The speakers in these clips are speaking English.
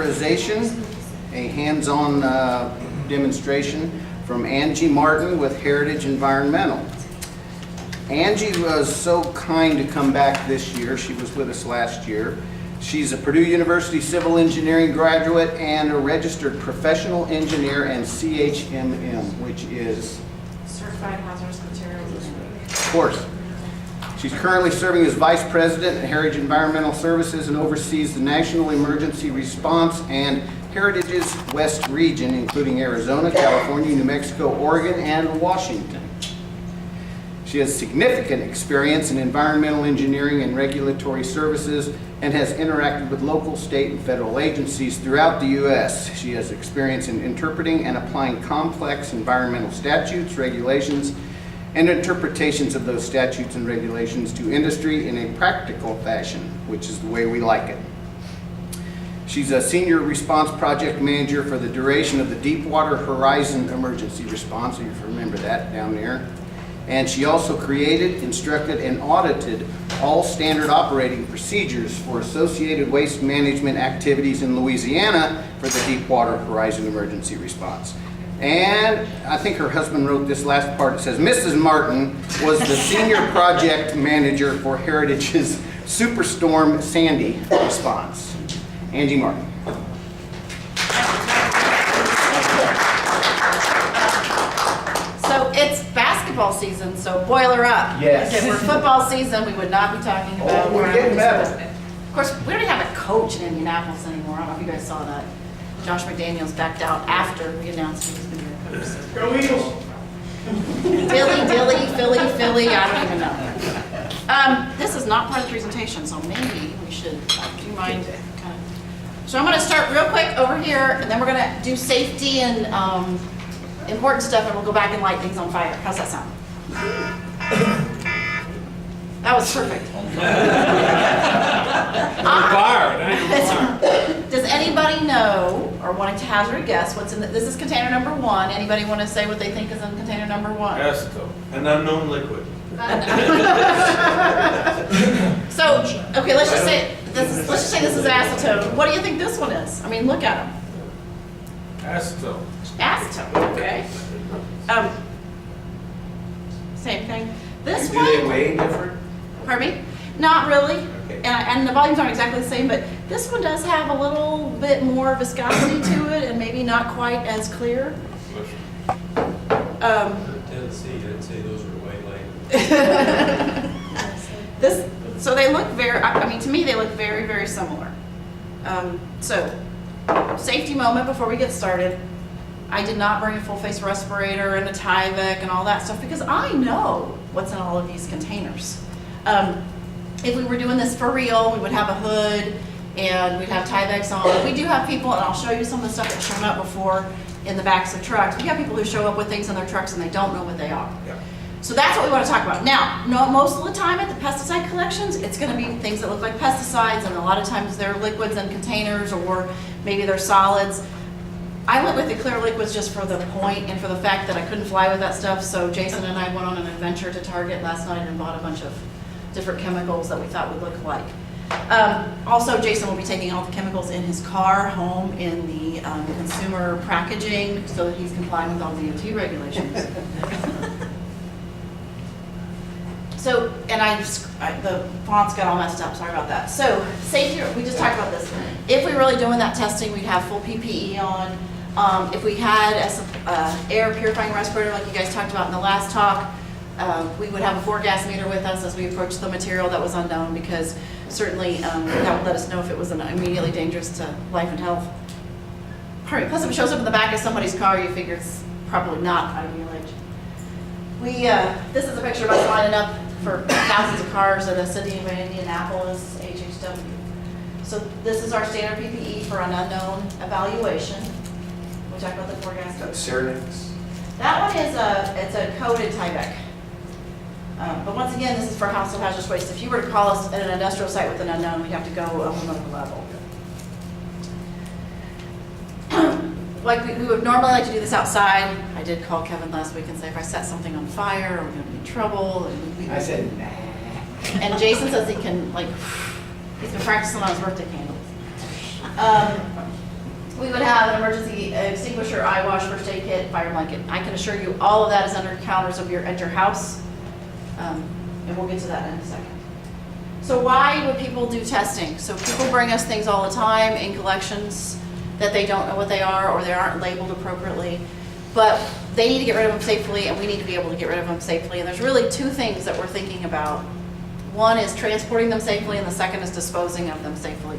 characterization, a hands-on demonstration from Angie Martin with Heritage Environmental. Angie was so kind to come back this year. She was with us last year. She's a Purdue University civil engineering graduate and a registered professional engineer and CHMM, which is Certified Hazardous Materials Engineer. of course. She's currently serving as Vice President at Heritage Environmental Services and oversees the National Emergency Response and Heritage's West region, including Arizona, California, New Mexico, Oregon, and Washington. She has significant experience in environmental engineering and regulatory services and has interacted with local, state, and federal agencies throughout the U.S. She has experience in interpreting and applying complex environmental statutes, regulations, and interpretations of those statutes and regulations to industry in a practical fashion, which is the way we like it. She's a senior response project manager for the duration of the Deepwater Horizon emergency response, if you remember that down there. And she also created, instructed, and audited all standard operating procedures for associated waste management activities in Louisiana for the Deepwater Horizon emergency response. And I think her husband wrote this last part. It says, Mrs. Martin was the senior project manager for Heritage's Superstorm Sandy response. Angie Martin. So it's basketball season, so boiler up. Yes. If it were football season, we would not be talking about. We're getting better. Of course, we don't have a coach in Indianapolis anymore. I don't know if you guys saw that. Josh McDaniels backed out after we announced he was going to be a coach. Go Eagles! Philly, I don't even know. This is not part of the presentation, so maybe we should, do you mind? Kind of. So I'm going to start real quick over here, and then we're going to do safety and important stuff, and we'll go back and light things on fire. How's that sound? That was perfect. Does anybody know or want to hazard a guess what's in this is container number 1. Anybody want to say what they think is in container number 1? Acetate, an unknown liquid. So, okay, let's just say this is acetone. What do you think this one is? I mean, look at them. Acetate. Acetone, okay. Same thing. This Do one. they weigh different? Pardon me? Not really. Okay. And the volumes aren't exactly the same, but this one does have a little bit more viscosity to it and maybe not quite as clear. Tennessee, I'd say those are white light. So they look very, I mean, to me, they look very, very similar. So, safety moment before we get started. I did not bring a full face respirator and a Tyvek and all that stuff because I know what's in all of these containers. If we were doing this for real, we would have a hood and we'd have Tyveks on. We do have people, and I'll show you some of the stuff that's shown up before in the backs of trucks. We have people who show up with things in their trucks and they don't know what they are. Yeah. So that's what we want to talk about. Now, most of the time at the pesticide collections, it's going to be things that look like pesticides, and a lot of times they're liquids in containers or maybe they're solids. I went with the clear liquids just for the point and for the fact that I couldn't fly with that stuff, so Jason and I went on an adventure to Target last night and bought a bunch of different chemicals that we thought would look like. Also, Jason will be taking all the chemicals in his car home in the consumer packaging so that he's complying with all DOT regulations. So, and the fonts got all messed up, sorry about that. So, safety, we just talked about this. If we were really doing that testing, we'd have full PPE on. If we had a air purifying respirator like you guys talked about in the last talk, we would have a 4-gas meter with us as we approached the material that was unknown, because certainly that would let us know if it was immediately dangerous to life and health. Plus, if it shows up in the back of somebody's car, you figure it's probably not ideal age. This is a picture of us lining up for thousands of cars at the city of Indianapolis, HHW. So this is our standard PPE for an unknown evaluation. We talked about the 4-gas. That's Cernix. That one is it's a coated Tyvek. But once again, this is for household hazardous waste. If you were to call us at an industrial site with an unknown, we'd have to go a whole nother level. Like we would normally like to do this outside. I did call Kevin last week and say, if I set something on fire, are we going to be in trouble? And I said, nah. And Jason says he can, like, he's been practicing on his birthday candles. emergency extinguisher, eye wash, first aid kit, fire blanket. I can assure you, all of that is under counters of at your house. And we'll get to that in a second. So why would people do testing? So people bring us things all the time in collections that they don't know what they are or they aren't labeled appropriately. But they need to get rid of them safely, and we need to be able to get rid of them safely. And there's really two things that we're thinking about. One is transporting them safely, and the second is disposing of them safely.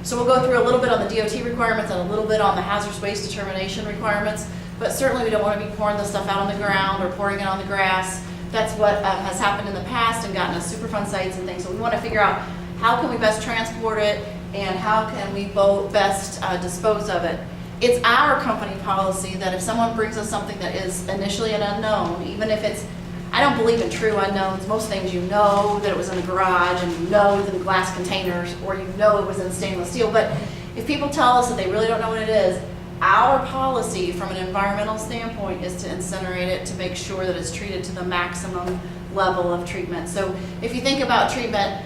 So we'll go through a little bit on the DOT requirements and a little bit on the hazardous waste determination requirements, but certainly we don't want to be pouring this stuff out on the ground or pouring it on the grass. That's what has happened in the past and gotten us Superfund sites and things. So we want to figure out how can we best transport it and how can we best dispose of it. It's our company policy that if someone brings us something that is initially an unknown, even if it's, I don't believe in true unknowns. Most things you know that it was in the garage and you know it was in glass containers or you know it was in stainless steel. But if people tell us that they really don't know what it is, our policy from an environmental standpoint is to incinerate it to make sure that it's treated to the maximum level of treatment. So if you think about treatment,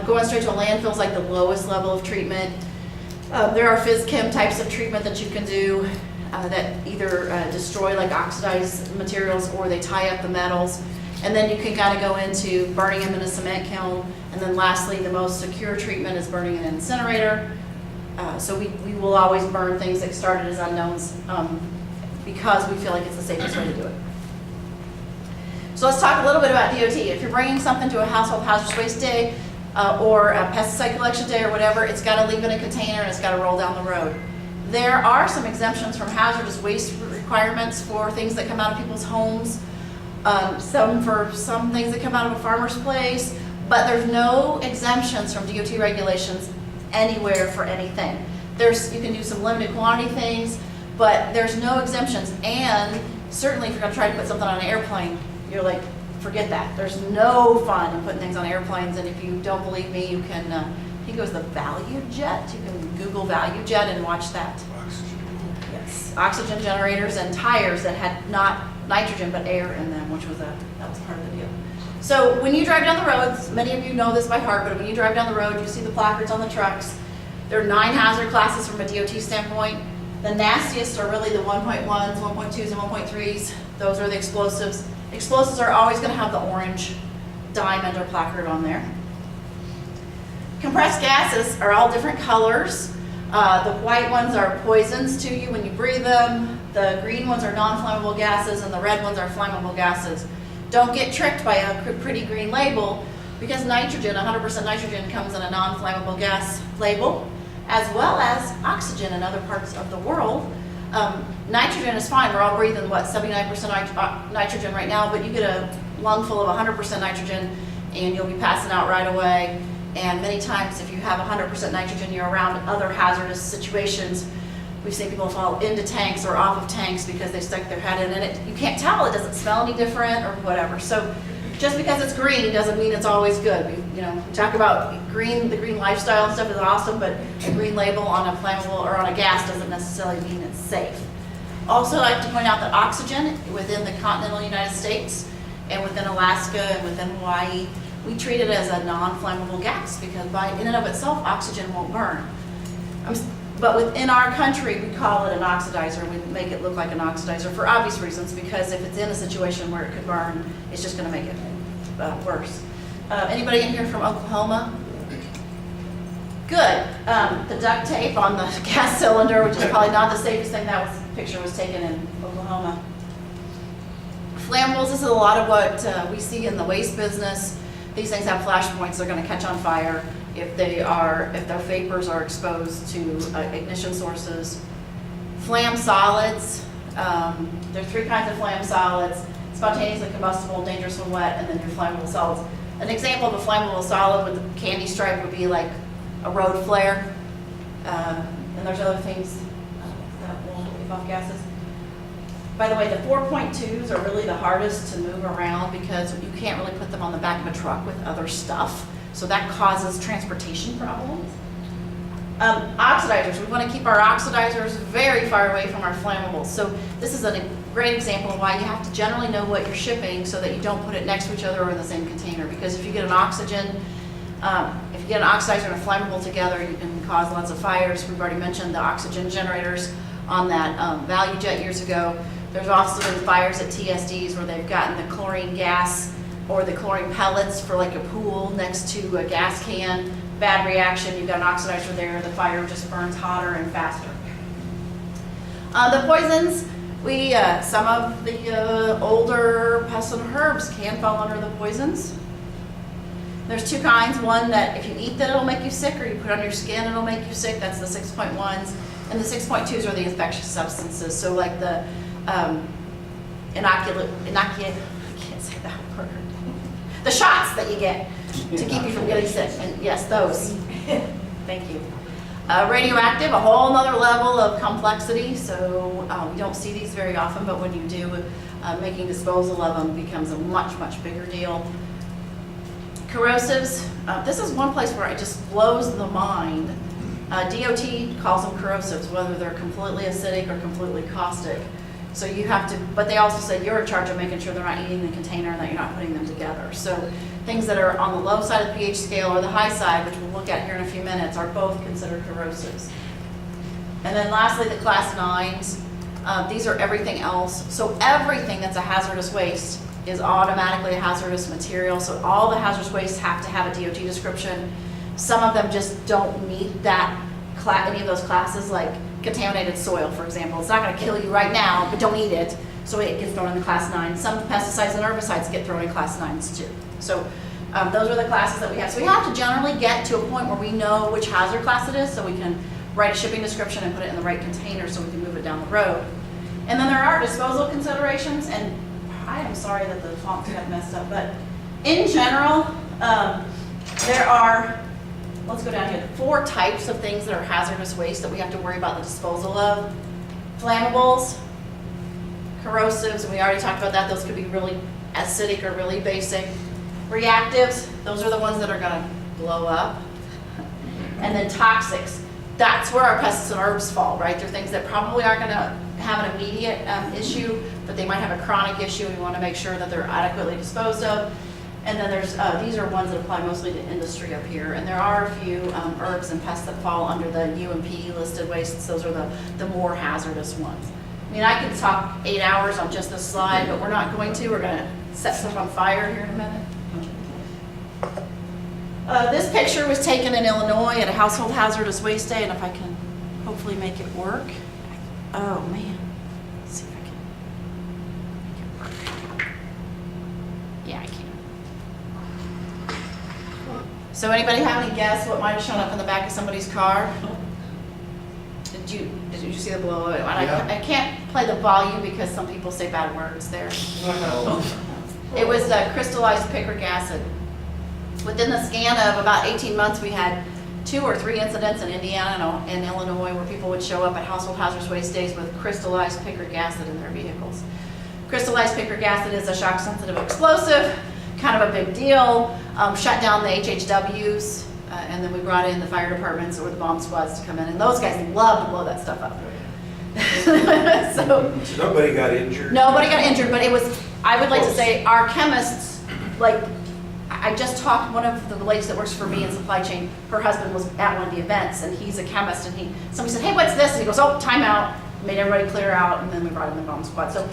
going straight to a landfill is like the lowest level of treatment. There are phys-chem types of treatment that you can do that either destroy like oxidized materials or they tie up the metals. And then you can kind of go into burning them in a cement kiln. And then lastly, the most secure treatment is burning in an incinerator. So we will always burn things that started as unknowns because we feel like it's the safest way to do it. So let's talk a little bit about DOT. If you're bringing something to a household hazardous waste day or a pesticide collection day or whatever, it's got to leave in a container and it's got to roll down the road. There are some exemptions from hazardous waste requirements for things that come out of people's homes, for some things that come out of a farmer's place, but there's no exemptions from DOT regulations anywhere for anything. You can do some limited quantity things, but there's no exemptions. And certainly if you're going to try to put something on an airplane, you're like, forget that. There's no fun in putting things on airplanes. And if you don't believe me, you can, I think it was the Value Jet. You can Google Value Jet and watch that. Yes, oxygen generators and tires that had not nitrogen but air in them, which was that was part of the deal. So when you drive down the roads, many of you know this by heart, but when you drive down the road, you see the placards on the trucks. There are 9 hazard classes from a DOT standpoint. The nastiest are really the 1.1s, 1.2s, and 1.3s. Those are the explosives. Explosives are always going to have the orange diamond or placard on there. Compressed gases are all different colors. The white ones are poisons to you when you breathe them. The green ones are non-flammable gases, and the red ones are flammable gases. Don't get tricked by a pretty green label because nitrogen, 100% nitrogen, comes in a non-flammable gas label, as well as oxygen in other parts of the world. Nitrogen is fine. We're all breathing, 79% nitrogen right now, but you get a lung full of 100% nitrogen and you'll be passing out right away. And many times if you have 100% nitrogen, you're around other hazardous situations. We've seen people fall into tanks or off of tanks because they stuck their head in and you can't tell, it doesn't smell any different or whatever. So just because it's green doesn't mean it's always good. We talk about green, the green lifestyle and stuff is awesome, but a green label on a flammable or on a gas doesn't necessarily mean it's safe. Also, I like to point out that oxygen within the continental United States and within Alaska and within Hawaii, we treat it as a non-flammable gas because in and of itself, oxygen won't burn. But within our country, we call it an oxidizer. We make it look like an oxidizer for obvious reasons, because if it's in a situation where it could burn, it's just going to make it worse. Anybody in here from Oklahoma? Good. The duct tape on the gas cylinder, which is probably not the safest thing. Picture was taken in Oklahoma. Flammables, this is a lot of what we see in the waste business. These things have flash points. They're going to catch on fire if the vapors are exposed to ignition sources. Flamm solids, there are 3 kinds of flamm solids: spontaneously combustible, dangerous when wet, and then your flammable solids. An example of a flammable solid with a candy stripe would be like a road flare, and there's other things that will give off gases. By the way, the 4.2s are really the hardest to move around because you can't really put them on the back of a truck with other stuff. So that causes transportation problems. Oxidizers, we want to keep our oxidizers very far away from our flammables. So this is a great example of why you have to generally know what you're shipping so that you don't put it next to each other or in the same container. Because if you get an oxidizer and a flammable together, you can cause lots of fires. We've already mentioned the oxygen generators on that value jet years ago. There's also been fires at TSDs where they've gotten the chlorine gas or the chlorine pellets for like a pool next to a gas can. Bad reaction, you've got an oxidizer there, the fire just burns hotter and faster. The poisons, some of the older pests and herbs can fall under the poisons. There's two kinds. One that if you eat that it'll make you sick, or you put it on your skin it'll make you sick. That's the 6.1s. And the 6.2s are the infectious substances. So like the inoculate, I can't say that word. The shots that you get to keep you from getting sick. And yes, those. Thank you. Radioactive, a whole nother level of complexity. So we don't see these very often, but when you do, making disposal of them becomes a much, much bigger deal. Corrosives, this is one place where it just blows the mind. DOT calls them corrosives, whether they're completely acidic or completely caustic. So you have to, but they also say you're in charge of making sure they're not eating the container and that you're not putting them together. So things that are on the low side of the pH scale or the high side, which we'll look at here in a few minutes, are both considered corrosives. And then lastly, the class 9s. These are everything else. So everything that's a hazardous waste is automatically a hazardous material. So all the hazardous wastes have to have a DOT description. Some of them just don't meet that any of those classes, like contaminated soil, for example. It's not going to kill you right now, but don't eat it. So it gets thrown in the class 9. Some pesticides and herbicides get thrown in class 9s too. So those are the classes that we have. So we have to generally get to a point where we know which hazard class it is, so we can write a shipping description and put it in the right container so we can move it down the road. And then there are disposal considerations, and I am sorry that the fonts got messed up, but in general, there are, let's go down here, 4 types of things that are hazardous waste that we have to worry about the disposal of. Flammables, corrosives, and we already talked about that. Those could be really acidic or really basic. Reactives, those are the ones that are going to blow up. And then toxics, that's where our pests and herbs fall, right? They're things that probably aren't going to have an immediate issue, but they might have a chronic issue. We want to make sure that they're adequately disposed of. And then there's, these are ones that apply mostly to industry up here. And there are a few herbs and pests that fall under the UMP listed wastes. Those are the more hazardous ones. I mean, I could talk 8 hours on just this slide, but we're not going to. We're going to set stuff on fire here in a minute. This picture was taken in Illinois at a household hazardous waste day, and if I can hopefully make it work. Oh man, let's see if I can make it work. Yeah, I can. So anybody have any guess what might have shown up in the back of somebody's car? Did you see the blow? Yeah. I can't play the volume because some people say bad words there. It was crystallized picric acid. Within the scan of about 18 months, we had 2 or 3 incidents in Indiana and Illinois where people would show up at household hazardous waste days with crystallized picric acid in their vehicles. Crystallized picric acid is a shock-sensitive explosive, kind of a big deal. Shut down the HHWs, and then we brought in the fire departments or the bomb squads to come in, and those guys love to blow that stuff up. So Nobody got injured? nobody got injured, but it was, I would like to say, our chemists, like, I just talked, one of the ladies that works for me in supply chain, her husband was at one of the events, and he's a chemist, and somebody said, hey, what's this? And he goes, oh, time out, made everybody clear out, and then we brought in the bomb squad. So,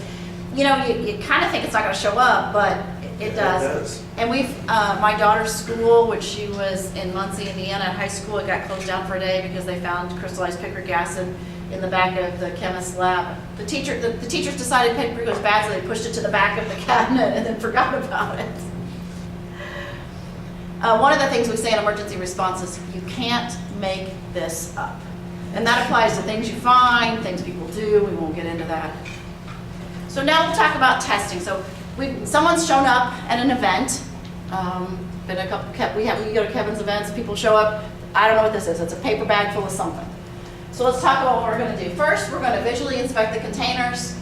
you know, you kind of think it's not going to show up, but it does. It does. And my daughter's school, which she was in Muncie, Indiana, high school, it got closed down for a day because they found crystallized picric acid in the back of the chemist's lab. The teachers decided picric was bad, so they pushed it to the back of the cabinet and then forgot about it. One of the things we say in emergency response is you can't make this up. And that applies to things you find, things people do. We won't get into that. So now we'll talk about testing. So someone's shown up at an event. Been a couple, we go to Kevin's events, people show up. I don't know what this is. It's a paper bag full of something. So let's talk about what we're going to do. First, we're going to visually inspect the containers.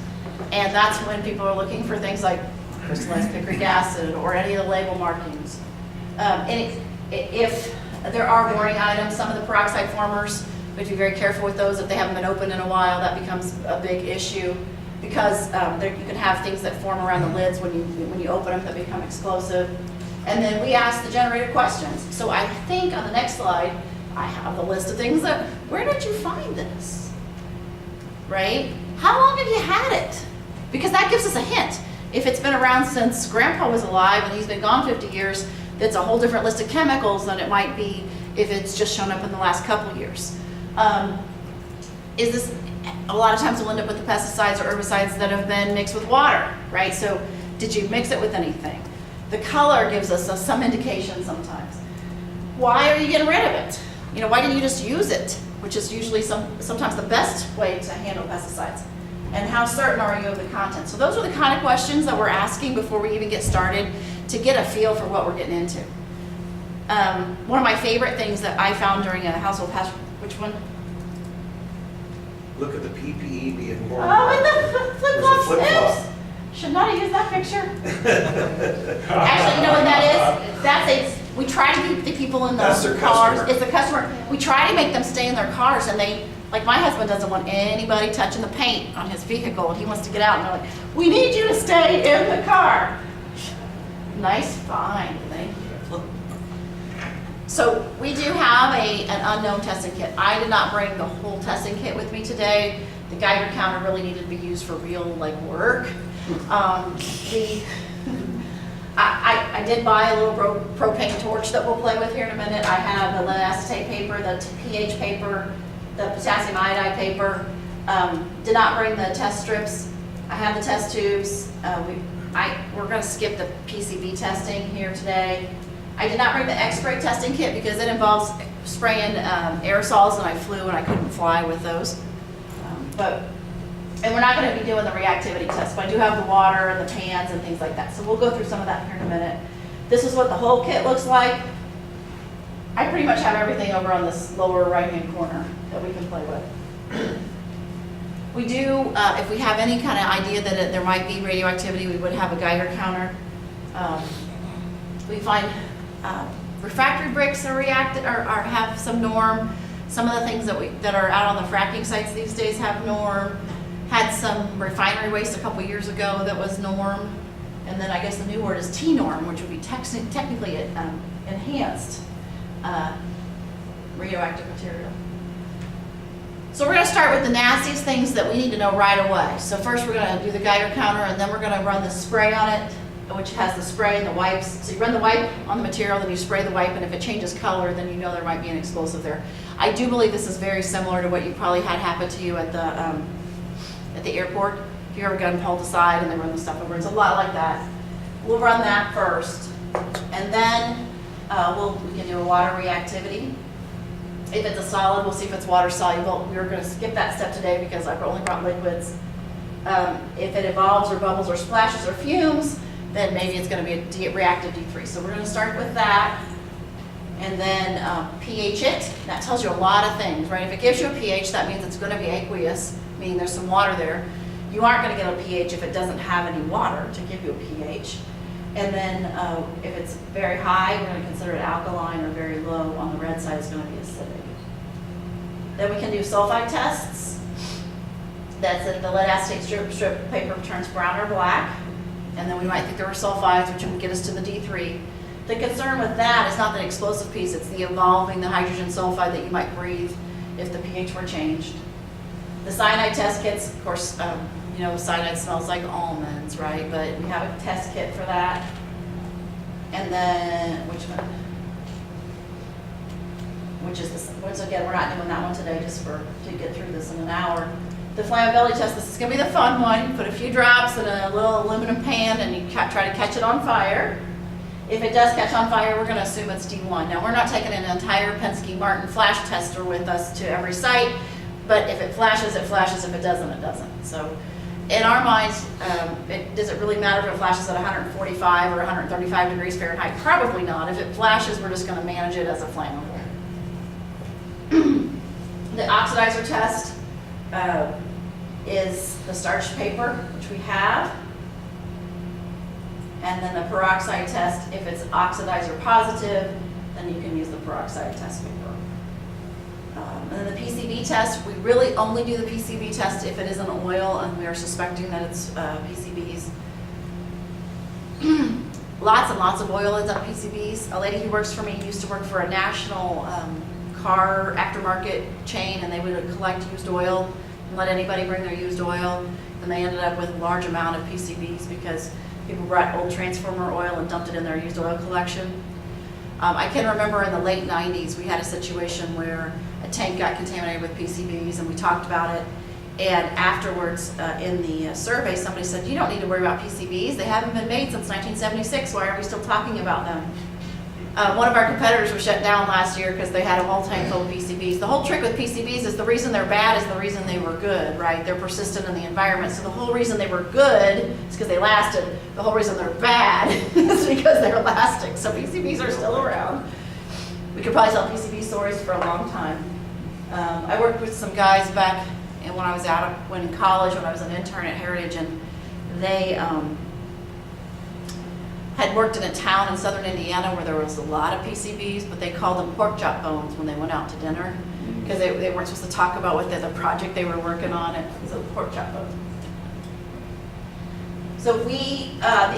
And that's when people are looking for things like crystallized picric acid or any of the label markings. If there are warning items, some of the peroxide formers, we have to be very careful with those. If they haven't been opened in a while, that becomes a big issue because you can have things that form around the lids when you open them that become explosive. And then we ask the generated questions. So I think on the next slide, I have the list of things that, where did you find this? right? How long have you had it? Because that gives us a hint. If it's been around since Grandpa was alive and he's been gone 50 years, that's a whole different list of chemicals than it might be if it's just shown up in the last couple years. Is this, a lot of times we'll end up with the pesticides or herbicides that have been mixed with water, right? So did you mix it with anything? The color gives us some indication sometimes. Why are you getting rid of it? You know, why didn't you just use it? Which is usually sometimes the best way to handle pesticides. And how certain are you of the content? So those are the kind of questions that we're asking before we even get started to get a feel for what we're getting into. One of my favorite things that I found during a household pest, which one? Look at the PPE being worn. Oh, and the flip-flops. flip-flop. Oops. Should not have used that picture. Actually, you know what that is? We try to keep the people in That's the their cars. customer. It's the customer. We try to make them stay in their cars, and they, like my husband doesn't want anybody touching the paint on his vehicle, and he wants to get out, and they're like, we need you to stay in the car. Nice find, thank you. So we do have an unknown testing kit. I did not bring the whole testing kit with me today. The Geiger counter really needed to be used for real work. I did buy a little propane torch that we'll play with here in a minute. I have the lead acetate paper, the pH paper, the potassium iodide paper. Did not bring the test strips. I have the test tubes. We're going to skip the PCB testing here today. I did not bring the X-spray testing kit because it involves spraying aerosols, and I flew and I couldn't fly with those. And we're not going to be doing the reactivity test, but I do have the water and the pans and things like that. So we'll go through some of that here in a minute. This is what the whole kit looks like. I pretty much have everything over on this lower right-hand corner that we can play with. We do, if we have any kind of idea that there might be radioactivity, we would have a Geiger counter. We find refractory bricks are have some norm. Some of the things that are out on the fracking sites these days have norm. Had some refinery waste a couple years ago that was norm. And then I guess the new word is T-norm, which would be technically enhanced radioactive material. So we're going to start with the nastiest things that we need to know right away. So first we're going to do the Geiger counter, and then we're going to run the spray on it, which has the spray and the wipes. So you run the wipe on the material, then you spray the wipe, and if it changes color, then you know there might be an explosive there. I do believe this is very similar to what you probably had happen to you at the airport. If you ever got pulled aside and they run the stuff over, it's a lot like that. We'll run that first, and then we can do a water reactivity. If it's a solid, we'll see if it's water soluble. We're going to skip that step today because I've only brought liquids. If it evolves or bubbles or splashes or fumes, then maybe it's going to be a reactive D3. So we're going to start with that, and then pH it. That tells you a lot of things, right? If it gives you a pH, that means it's going to be aqueous, meaning there's some water there. You aren't going to get a pH if it doesn't have any water to give you a pH. And then if it's very high, we're going to consider it alkaline, or very low on the red side is going to be acidic. Then we can do sulfide tests. That's if the lead acetate strip paper turns brown or black. And then we might think there were sulfides, which would get us to the D3. The concern with that is not the explosive piece, it's the evolving, the hydrogen sulfide that you might breathe if the pH were changed. The cyanide test kits, of course, you know, cyanide smells like almonds, right? But we have a test kit for that. And then, which one? Which is this, once again, we're not doing that one today, just to get through this in an hour. The flammability test, this is going to be the fun one. You put a few drops in a little aluminum pan and you try to catch it on fire. If it does catch on fire, we're going to assume it's D1. Now, we're not taking an entire Penske Martin flash tester with us to every site, but if it flashes, it flashes. If it doesn't, it doesn't. So in our minds, does it really matter if it flashes at 145 or 135 degrees Fahrenheit? Probably not. If it flashes, we're just going to manage it as a flammable. The oxidizer test is the starch paper, which we have. And then the peroxide test, if it's oxidizer positive, then you can use the peroxide test paper. And then the PCB test, we really only do the PCB test if it is an oil and we are suspecting that it's PCBs. Lots and lots of oil ends up PCBs. A lady who works for me used to work for a national car aftermarket chain, and they would collect used oil and let anybody bring their used oil. And they ended up with a large amount of PCBs because people brought old transformer oil and dumped it in their used oil collection. I can remember in the late 90s, we had a situation where a tank got contaminated with PCBs, and we talked about it. And afterwards, in the survey, somebody said, you don't need to worry about PCBs. They haven't been made since 1976. Why are we still talking about them? One of our competitors was shut down last year because they had a whole tank full of PCBs. The whole trick with PCBs is the reason they're bad is the reason they were good, right? They're persistent in the environment. So the whole reason they were good is because they lasted. The whole reason they're bad is because they're lasting. So PCBs are still around. We could probably tell PCB stories for a long time. I worked with some guys back and when I was when in college, when I was an intern at Heritage, and they had worked in a town in southern Indiana where there was a lot of PCBs, but they called them pork chop bones when they went out to dinner because they weren't supposed to talk about what the project they were working on. It was a pork chop bone. So the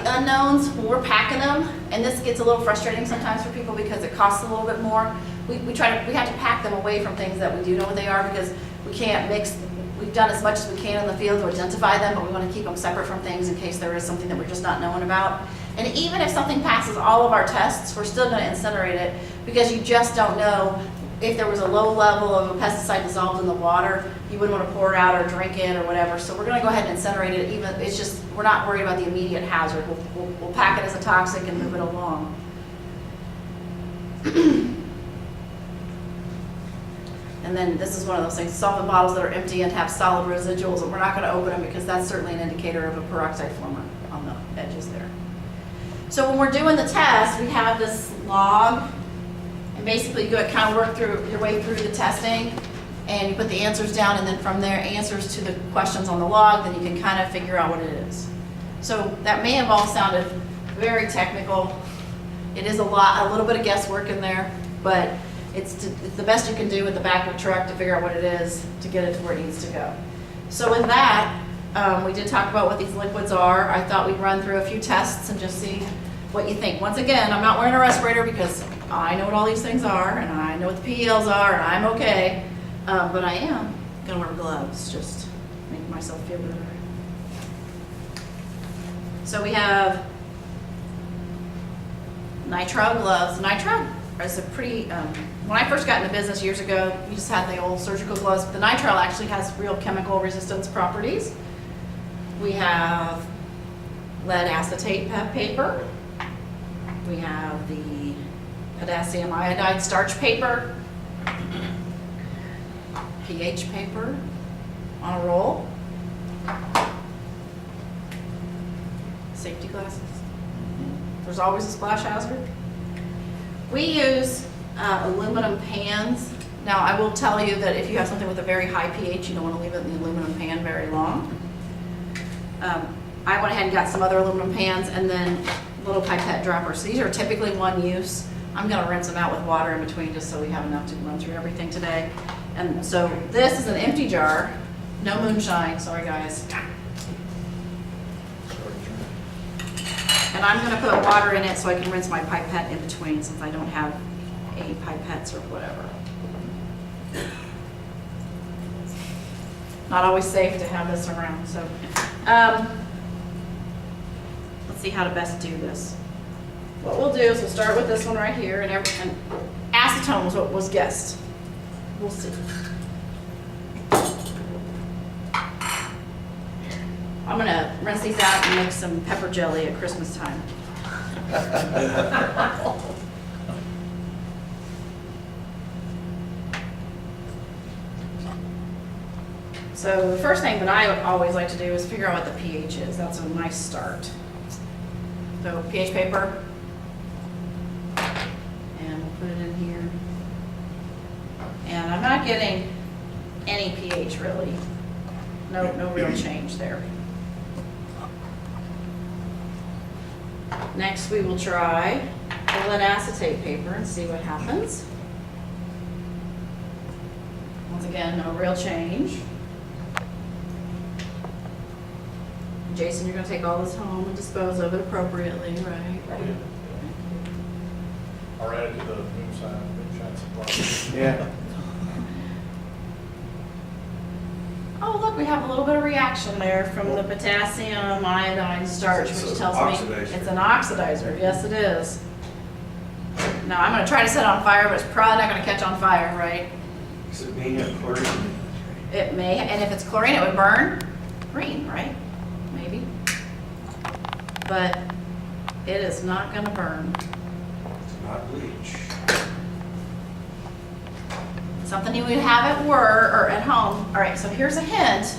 unknowns, when we're packing them, and this gets a little frustrating sometimes for people because it costs a little bit more. We have to pack them away from things that we do know what they are because we can't mix. We've done as much as we can in the field to identify them, but we want to keep them separate from things in case there is something that we're just not knowing about. And even if something passes all of our tests, we're still going to incinerate it because you just don't know if there was a low level of a pesticide dissolved in the water, you wouldn't want to pour it out or drink it or whatever. So we're going to go ahead and incinerate it. Even it's just we're not worried about the immediate hazard. We'll pack it as a toxic and move it along. And then this is one of those things, solvent bottles that are empty and have solid residuals, and we're not going to open them because that's certainly an indicator of a peroxide former on the edges there. So when we're doing the test, we have this log, and basically you kind of work through your way through the testing, and you put the answers down, and then from there, answers to the questions on the log, then you can kind of figure out what it is. So that may have all sounded very technical. It is a little bit of guesswork in there, but it's the best you can do with the back of a truck to figure out what it is to get it to where it needs to go. So with that, we did talk about what these liquids are. I thought we'd run through a few tests and just see what you think. Once again, I'm not wearing a respirator because I know what all these things are, and I know what the PELs are, and I'm okay. But I am gonna wear gloves, just to make myself feel better. So we have nitrile gloves. Nitrile is a pretty, when I first got in the business years ago, you just had the old surgical gloves, but the nitrile actually has real chemical resistance properties. We have lead acetate paper. We have the potassium iodide starch paper, pH paper on a roll, safety glasses. There's always a splash hazard. We use aluminum pans. Now I will tell you that if you have something with a very high pH, you don't want to leave it in the aluminum pan very long. I went ahead and got some other aluminum pans and then little pipette droppers. So these are typically one use. I'm going to rinse them out with water in between just so we have enough to run through everything today. And so this is an empty jar, no moonshine, sorry guys. And I'm going to put water in it so I can rinse my pipette in between since I don't have any pipettes or whatever. Not always safe to have this around, so. Let's see how to best do this. What we'll do is we'll start with this one right here, and acetone was what was guessed. We'll see. I'm gonna rinse these out and make some pepper jelly at Christmas time. So the first thing that I always like to do is figure out what the pH is. That's a nice start. So pH paper, and we'll put it in here. And I'm not getting any pH really. No real change there. Next we will try the lead acetate paper and see what happens. Once again, no real change. Jason, you're going to take all this home and dispose of it appropriately, right? I'll add it to the moonshine supply. Yeah. Oh, oh, look, we have a little bit of reaction there from the potassium iodine starch, It's which a tells me oxidizer. it's an oxidizer. Yes, it is. Now, I'm gonna try to set it on fire, but it's probably not gonna catch on fire, right? Does it mean have chlorine? It may, and if it's chlorine, it would burn green, right? Maybe. But it is not gonna burn. It's not bleach. Something you would have at work or at home. All right, so here's a hint.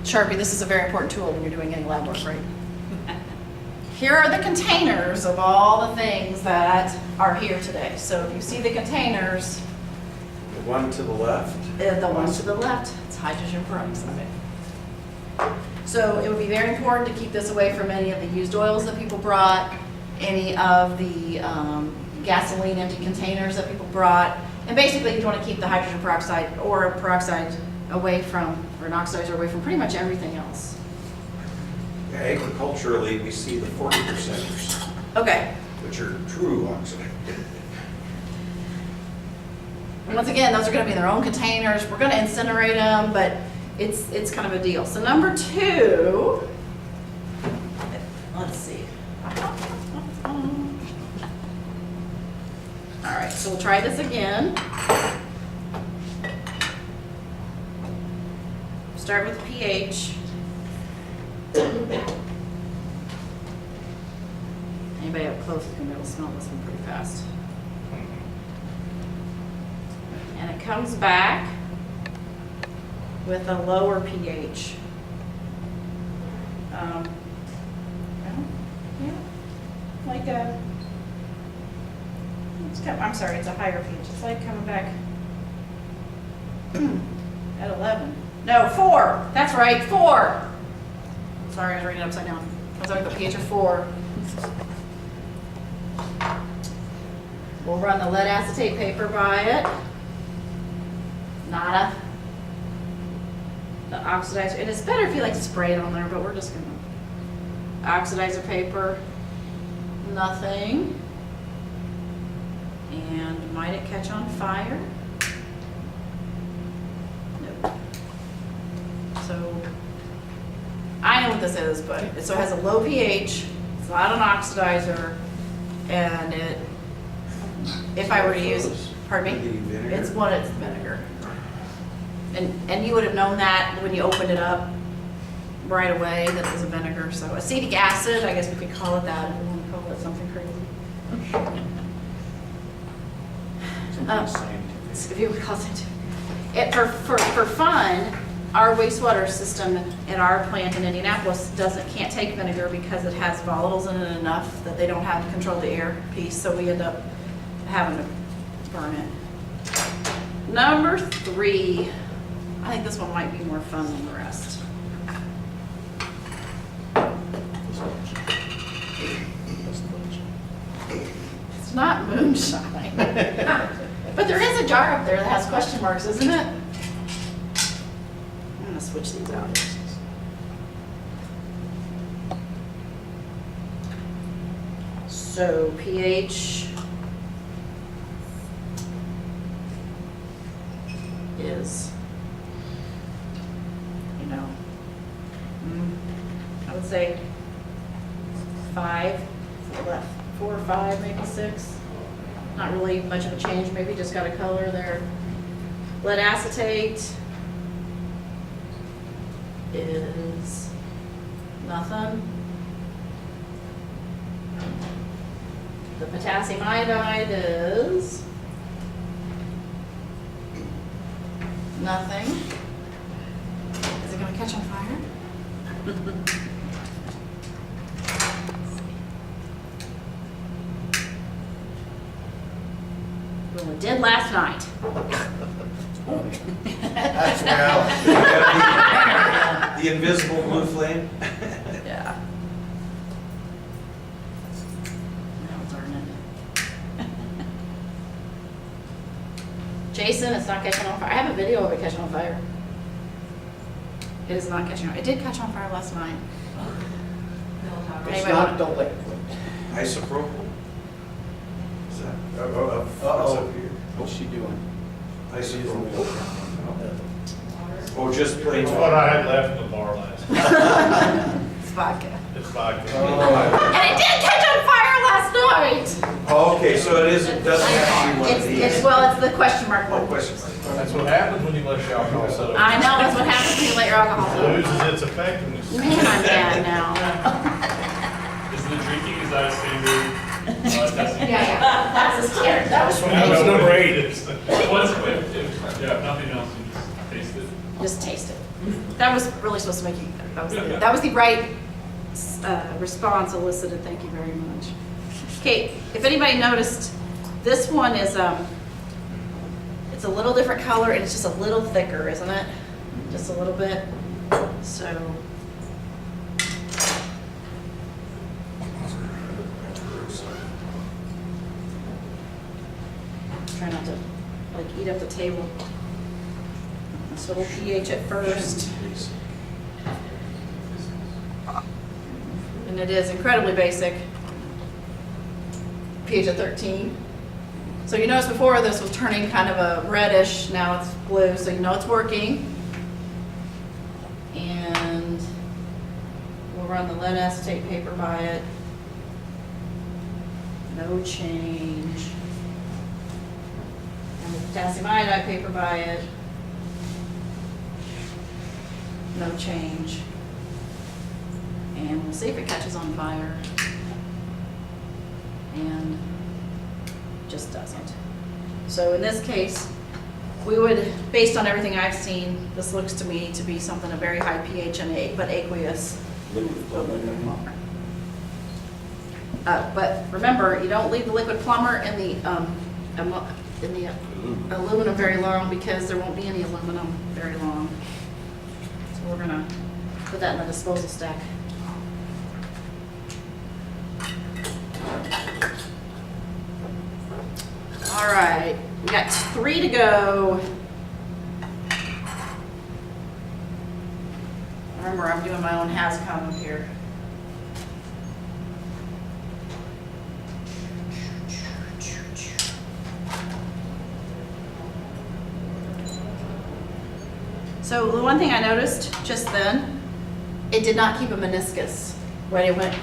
Sharpie, this is a very important tool when you're doing any lab work, right? Here are the containers of all the things that are here today. So if you see the containers, The one to the left? the one to the left, it's hydrogen peroxide. So it would be very important to keep this away from any of the used oils that people brought, any of the gasoline empty containers that people brought. And basically, you want to keep the hydrogen peroxide or peroxide away from, or an oxidizer away from pretty much everything else. Yeah, agriculturally, we see the 40%ers, Okay, which are true oxidizers. and once again, those are going to be in their own containers. We're going to incinerate them, but it's kind of a deal. So number 2, let's see. All right, so we'll try this again. Start with pH. Anybody up close is gonna be able to smell this one pretty fast. And it comes back with a lower pH. Well, yeah, like a, I'm sorry, it's a higher pH. It's like coming back at 11. No, 4. That's right, 4. Sorry, I was reading it upside down. I was like a pH of 4. We'll run the lead acetate paper by it. Nada. The oxidizer, and it's better if you like to spray it on there, but we're just gonna. Oxidizer paper, nothing. And might it catch on fire? Nope. So, I know what this is, but it so it has a low pH, it's not an oxidizer, and it, if I were to use, pardon me? Vinegar? It's vinegar. And you would have known that when you opened it up right away that it was a vinegar. So acetic acid, I guess we could call it that if we want to call it something crazy. If you would call it scientific. For fun, our wastewater system at our plant in Indianapolis can't take vinegar because it has volatiles in it enough that they don't have control of the air piece, so we end up having to burn it. Number 3, I think this one might be more fun than the rest. It's not moonshine. But there is a jar up there that has question marks, isn't it? I'm gonna switch these out. So pH is, I would say 5, 4 or 5, maybe 6. Not really much of a change, maybe just got a color there. Lead acetate is nothing. The potassium iodide is nothing. Is it going to catch on fire? Well, it did last night. That's reality. The invisible blue flame? Yeah. Now darn it. Jason, it's not catching on fire. I have a video of it catching on fire. It is not catching on. It did catch on fire last night. It's Anyway, not the liquid. Isopropyl? Is that? Uh-oh. What's up here? What's she doing? Isopropyl. Oh, just plain It's what I water. had left in the bar last night. It's vodka. It's vodka. And it did catch on fire last night. Oh, okay, so it is, it doesn't have to be one of these. It's the question mark Oh, one. question mark. That's what happens when you let your alcohol sit up. I know, that's what happens when you let your alcohol It flow. loses its effectiveness. Man, I'm mad now. Is the drinking, is that a standard testing? Yeah, that's a standard, that was. That was number 8. What's, yeah, if nothing else, you just taste it. Just taste it. That was really supposed to make you, that was the right response elicited, thank you very much. Okay, if anybody noticed, this one is, it's a little different color and it's just a little thicker, isn't it? Just a little bit, so. Try not to, like, eat up the table. So we'll pH it first. And it is incredibly basic. pH of 13. So you notice before this was turning kind of a reddish, now it's blue, so you know it's working. And we'll run the lead acetate paper by it. No change. And the potassium iodide paper by it. No change. And we'll see if it catches on fire. And just doesn't. So in this case, we would, based on everything I've seen, this looks to me to be something of very high pH and but aqueous. But remember, you don't leave the liquid plumber in the aluminum very long because there won't be any aluminum very long. So we're gonna put that in the disposal stack. All right, we got 3 to go. Remember, I'm doing my own has-come here. So the one thing I noticed just then, it did not keep a meniscus when it went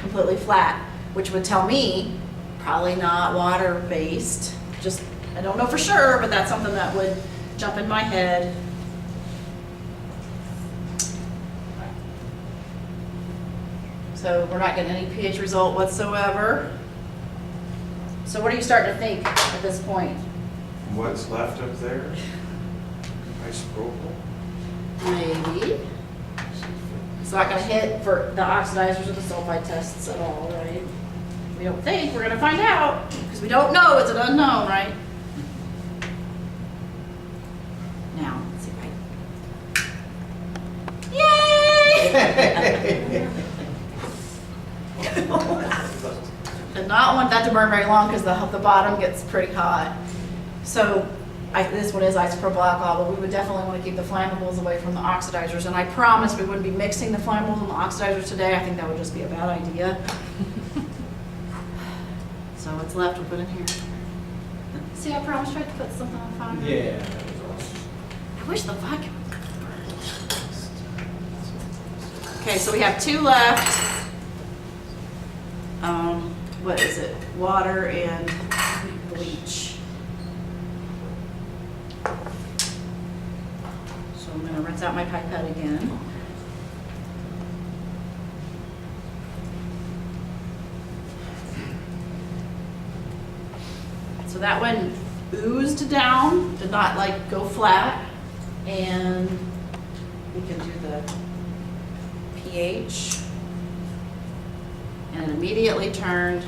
completely flat, which would tell me probably not water-based. Just, I don't know for sure, but that's something that would jump in my head. So we're not getting any pH result whatsoever. So what are you starting to think at this point? What's left up there? Isopropyl? Maybe. It's not gonna hit for the oxidizers or the sulfide tests at all, right? We don't think, we're gonna find out, because we don't know, it's an unknown, right? Now, let's see if I... Yay! Did not want that to burn very long because the bottom gets pretty hot. So this one is isopropyl alcohol, but we would definitely want to keep the flammables away from the oxidizers. And I promise we wouldn't be mixing the flammables and the oxidizers today. I think that would just be a bad idea. So what's left we'll put in here. See, I promised I had to put something on fire. Yeah, that was awesome. I wish the vodka would burn. Okay, so we have 2 left. What is it? Water and bleach. So I'm gonna rinse out my pipette again. So that one oozed down, did not like go flat, and we can do the pH. And it immediately turned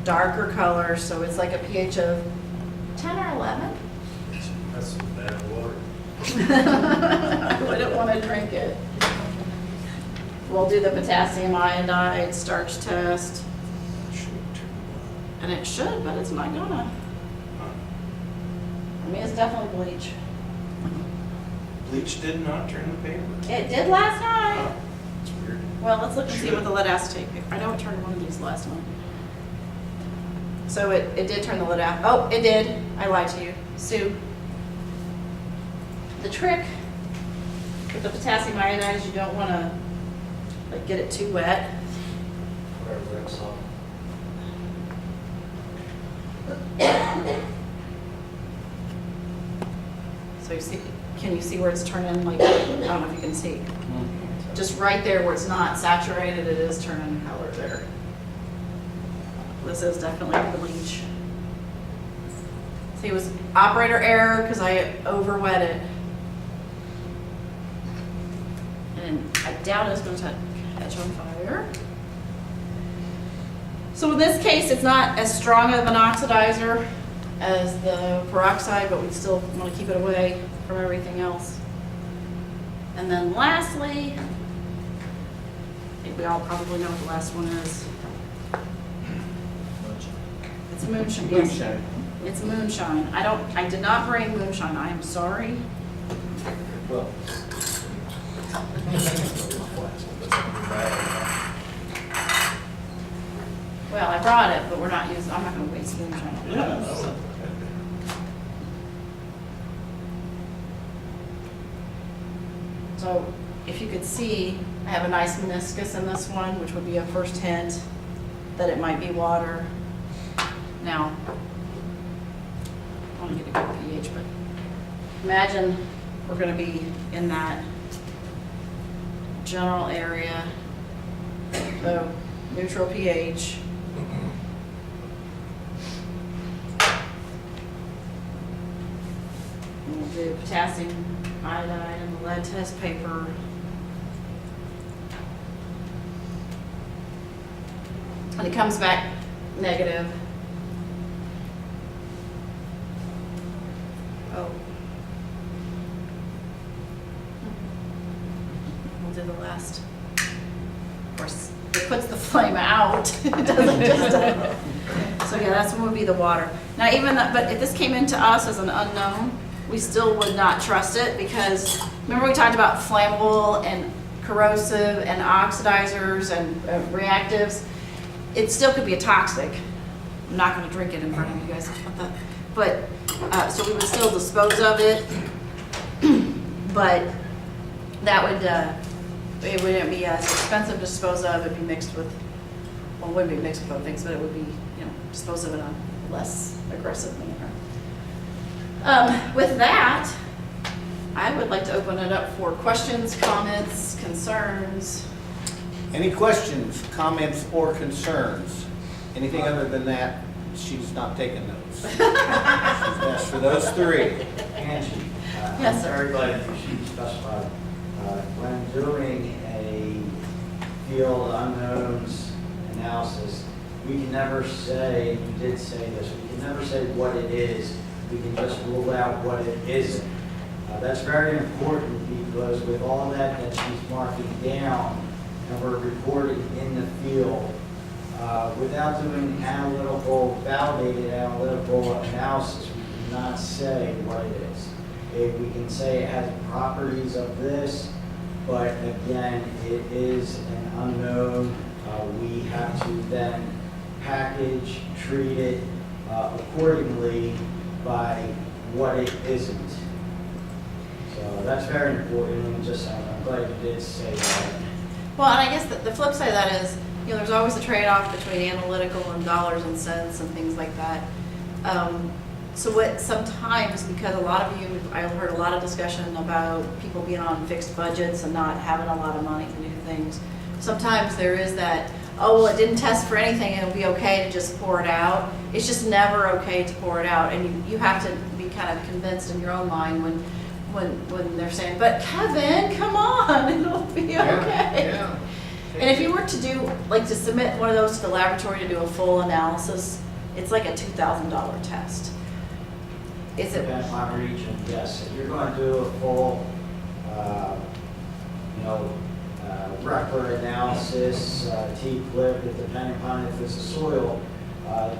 darker color, so it's like a pH of 10 or 11. That's some bad water. I wouldn't want to drink it. We'll do the potassium iodide starch test. And it should, but it's not gonna. I mean, it's definitely bleach. Bleach did not turn the paper. It did last night. It's weird. Well, let's look and see what the lead acetate paper. I know it turned one of these last one. So it did turn the lid out. Oh, it did. I lied to you. Sue. The trick with the potassium iodide is you don't want to like get it too wet. Whatever it's on. So you see, can you see where it's turning like, I don't know if you can see. Just right there where it's not saturated, it is turning color there. This is definitely bleach. See, it was operator error because I over wet it. And I doubt it's going to catch on fire. So in this case, it's not as strong of an oxidizer as the peroxide, but we still want to keep it away from everything else. And then lastly, I think we all probably know what the last one is. It's moonshine. Yes. Moonshine. It's moonshine. I did not bring moonshine. I am sorry. Well, Well, I brought it, but we're not using, I'm not gonna waste moonshine on this. So if you could see, I have a nice meniscus in this one, which would be a first hint that it might be water. Now, I want to get a good pH, but imagine we're gonna be in that general area, so neutral pH. And we'll do potassium iodide and the lead test paper. And it comes back negative. Oh. We'll do the last. Of course, it puts the flame out. It doesn't just. So yeah, that's what would be the water. Now even that, but if this came into us as an unknown, we still would not trust it because remember we talked about flammable and corrosive and oxidizers and reactives. It still could be a toxic. I'm not going to drink it in front of you guys. But so we would still dispose of it, but that would it wouldn't be as expensive to dispose of. It'd be mixed with, well, it wouldn't be mixed with other things, but it would be, you know, disposed of in a less aggressive manner. With that, I would like to open it up for questions, comments, concerns. any questions, comments, or concerns? Anything other than that, she's not taking those. She's asked for those three. Angie. Yes, sir. Everybody, she specified, when doing a field unknowns analysis, we can never say, you did say this, we can never say what it is. We can just rule out what it isn't. That's very important because with all that she's marking down and we're recording in the field, without doing validated analytical analysis, we cannot say what it is. We can say it has properties of this, but again, it is an unknown. We have to then package, treat it accordingly by what it isn't. So that's very important, and I'm glad you did say that. Well, and I guess the flip side of that is, you know, there's always a trade-off between analytical and dollars and cents and things like that. So what sometimes, because a lot of you, I've heard a lot of discussion about people being on fixed budgets and not having a lot of money to do things. Sometimes there is that, oh, well, it didn't test for anything, it'll be okay to just pour it out. It's just never okay to pour it out, and you have to be kind of convinced in your own mind when they're saying, but Kevin, come on, it'll be okay. Yeah. And if you were to do, like to submit one of those to the laboratory to do a full analysis, it's like a $2,000 test. Is it? Depends on region, yes. If you're going to do a full, record analysis, T-clip, depending upon if it's a soil,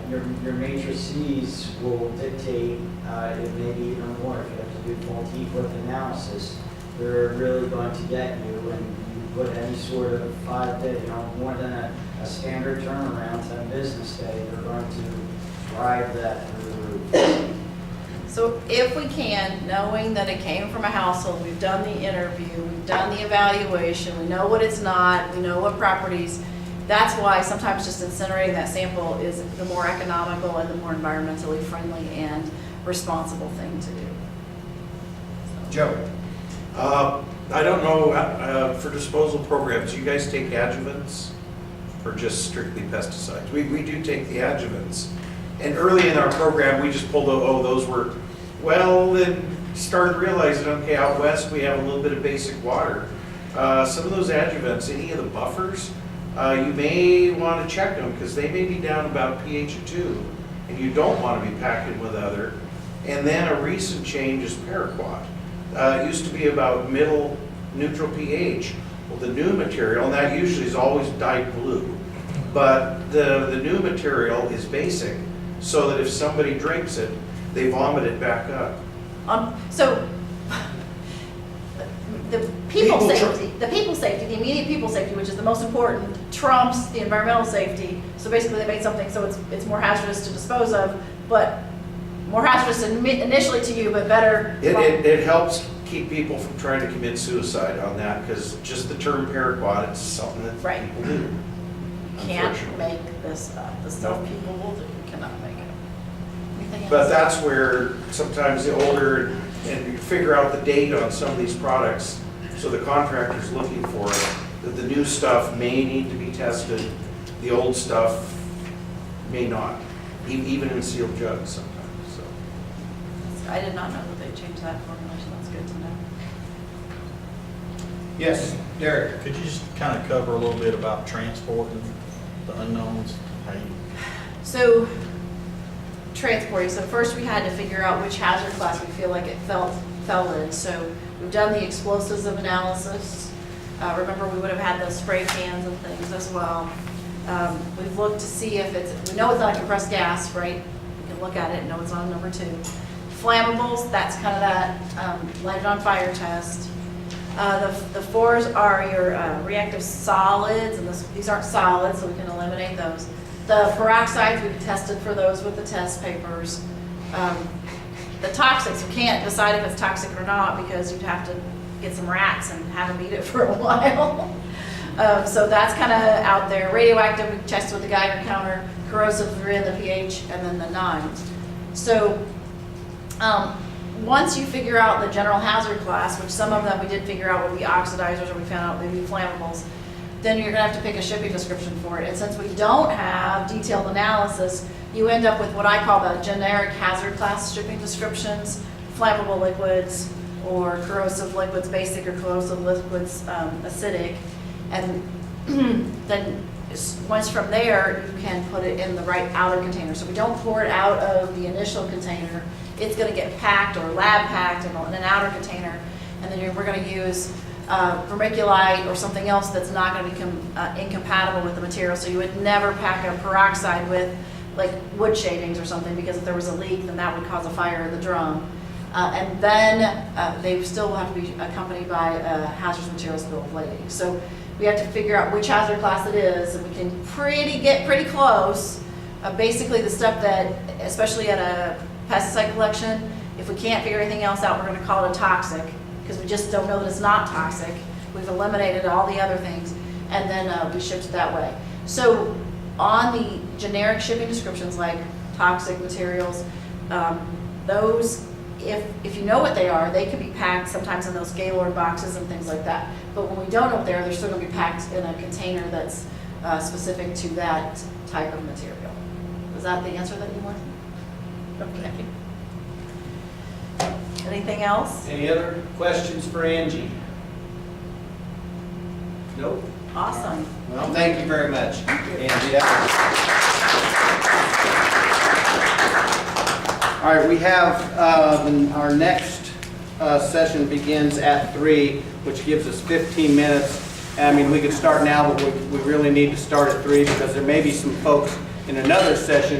your matrices will dictate, it may be even more if you have to do full T-clip analysis. They're really going to get you, and you put any sort of 5 day, more than a standard turnaround, 10 business day, they're going to drive that through the roof. So if we can, knowing that it came from a household, we've done the interview, we've done the evaluation, we know what it's not, we know what properties, that's why sometimes just incinerating that sample is the more economical and the more environmentally friendly and responsible thing to do. Joe? I don't know, for disposal programs, you guys take adjuvants or just strictly pesticides? We do take the adjuvants. And early in our program, we just pulled, those were, well, then started realizing, okay, out west, we have a little bit of basic water. Some of those adjuvants, any of the buffers, you may want to check them because they may be down about pH of 2, and you don't want to be packing with other. And then a recent change is paraquat. It used to be about middle neutral pH. Well, the new material, and that usually is always dyed blue, but the new material is basic, so that if somebody drinks it, they vomit it back up. So the People safety, the immediate people safety, which is the most important, trumps the environmental safety. So basically they made something so it's more hazardous to dispose of, but more hazardous initially to you, but better. It helps keep people from trying to commit suicide on that, because just the term paraquat, it's something that Right. people do. You can't Unfortunately. make this up. The stuff Nope. people will do, you cannot make it. Anything else? But that's where sometimes the older, and you figure out the date on some of these products, so the contractor's looking for it, that the new stuff may need to be tested, the old stuff may not, even in sealed jugs sometimes, so. I did not know that they changed that formulation. That's good to know. Yes, Derek? Could you just kind of cover a little bit about transporting the unknowns? How you, So, transporting. So first we had to figure out which hazard class we feel like it fell in. So we've done the explosives of analysis. Remember, we would have had those spray cans and things as well. We've looked to see if we know it's not a compressed gas, right? We can look at it and know it's on number 2. Flammables, that's kind of that light it on fire test. The 4s are your reactive solids, and these aren't solids, so we can eliminate those. The peroxides, we've tested for those with the test papers. The toxics, we can't decide if it's toxic or not because you'd have to get some rats and have them eat it for a while. So that's kind of out there. Radioactive, we tested with the Geiger counter. Corrosive, 3 in the pH, and then the 9s. So once you figure out the general hazard class, which some of them we did figure out would be oxidizers, or we found out they'd be flammables, then you're going to have to pick a shipping description for it. And since we don't have detailed analysis, you end up with what I call the generic hazard class shipping descriptions: flammable liquids, or corrosive liquids, basic, or corrosive liquids, acidic. And then once from there, you can put it in the right outer container. So we don't pour it out of the initial container. It's going to get packed or lab packed in an outer container, and then we're going to use vermiculite or something else that's not going to become incompatible with the material. So you would never pack a peroxide with like wood shavings or something, because if there was a leak, then that would cause a fire in the drum. And then they still have to be accompanied by a hazardous materials bill of lading. So we have to figure out which hazard class it is, and we can get pretty close. Basically the stuff that, especially at a pesticide collection, if we can't figure anything else out, we're going to call it a toxic, because we just don't know that it's not toxic. We've eliminated all the other things, and then we shipped it that way. So on the generic shipping descriptions like toxic materials, those, if you know what they are, they can be packed sometimes in those Gaylord boxes and things like that. But when we don't know what they are, they're still going to be packed in a container that's specific to that type of material. Is that the answer that you want? Okay. Anything else? Any other questions for Angie? Nope. Awesome. Well, thank you very much, Angie. All right, we have, our next session begins at 3, which gives us 15 minutes. I mean, we could start now, but we really need to start at 3 because there may be some folks in another session